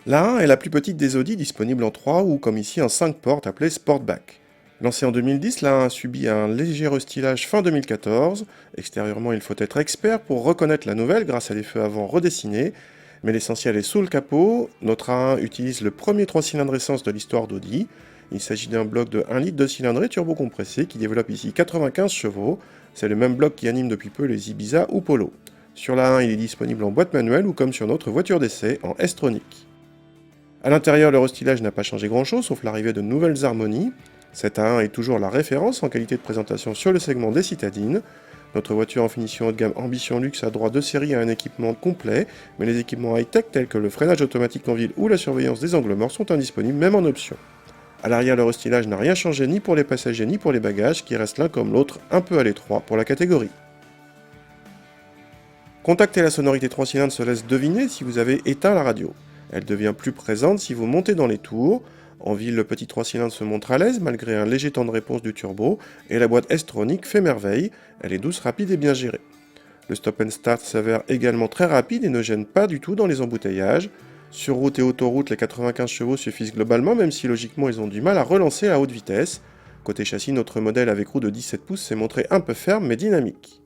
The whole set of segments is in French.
La 1 est la plus petite des Audi, disponible en 3 ou comme ici en 5 portes appelée Sportback. Lancée en 2010, la 1 a subi un léger restylage fin 2014. Extérieurement, il faut être expert pour reconnaître la nouvelle grâce à des feux avant redessinés, mais l'essentiel est sous le capot. Notre A1 utilise le premier 3 cylindres essence de l'histoire d'Audi. Il s'agit d'un bloc de 1 litre de cylindrée turbocompressé qui développe ici 95 chevaux. C'est le même bloc qui anime depuis peu les Ibiza ou Polo. Sur la 1, il est disponible en boîte manuelle ou comme sur notre voiture d'essai en S-Tronic. À l'intérieur, le restylage n'a pas changé grand-chose, sauf l'arrivée de nouvelles harmonies. Cette A1 est toujours la référence en qualité de présentation sur le segment des citadines. Notre voiture en finition haut de gamme Ambition Luxe a droit de série à un équipement complet, mais les équipements high-tech tels que le freinage automatique en ville ou la surveillance des angles morts sont indisponibles même en option. À l'arrière, le restylage n'a rien changé ni pour les passagers ni pour les bagages, qui restent l'un comme l'autre un peu à l'étroit pour la catégorie. Contacter la sonorité 3 cylindres se laisse deviner si vous avez éteint la radio. Elle devient plus présente si vous montez dans les tours. En ville, le petit 3 cylindres se montre à l'aise malgré un léger temps de réponse du turbo, et la boîte S-Tronic fait merveille, elle est douce, rapide et bien gérée. Le stop and start s'avère également très rapide et ne gêne pas du tout dans les embouteillages. Sur route et autoroute, les 95 chevaux suffisent globalement, même si logiquement ils ont du mal à relancer à haute vitesse. Côté châssis, notre modèle avec roue de 17 pouces s'est montré un peu ferme mais dynamique.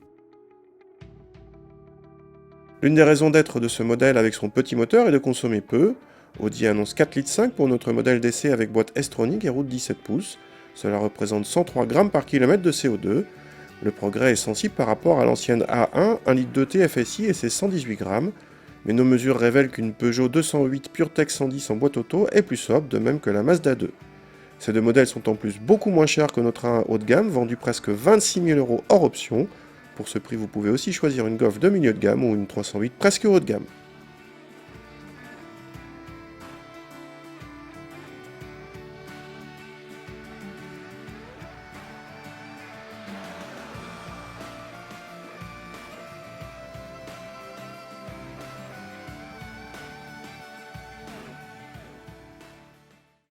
L'une des raisons d'être de ce modèle avec son petit moteur est de consommer peu. Audi annonce 4,5 litres pour notre modèle d'essai avec boîte S-Tronic et roue de 17 pouces. Cela représente 103 grammes par kilomètre de CO2. Le progrès est sensible par rapport à l'ancienne A1, 1 litre de TFSI et ses 118 grammes. Mais nos mesures révèlent qu'une Peugeot 208 PureTech 110 en boîte auto est plus sobre, de même que la Mazda 2. Ces deux modèles sont en plus beaucoup moins chers que notre A1 haut de gamme, vendu presque 26 000 € hors option. Pour ce prix, vous pouvez aussi choisir une Golf de milieu de gamme ou une 308 presque haut de gamme.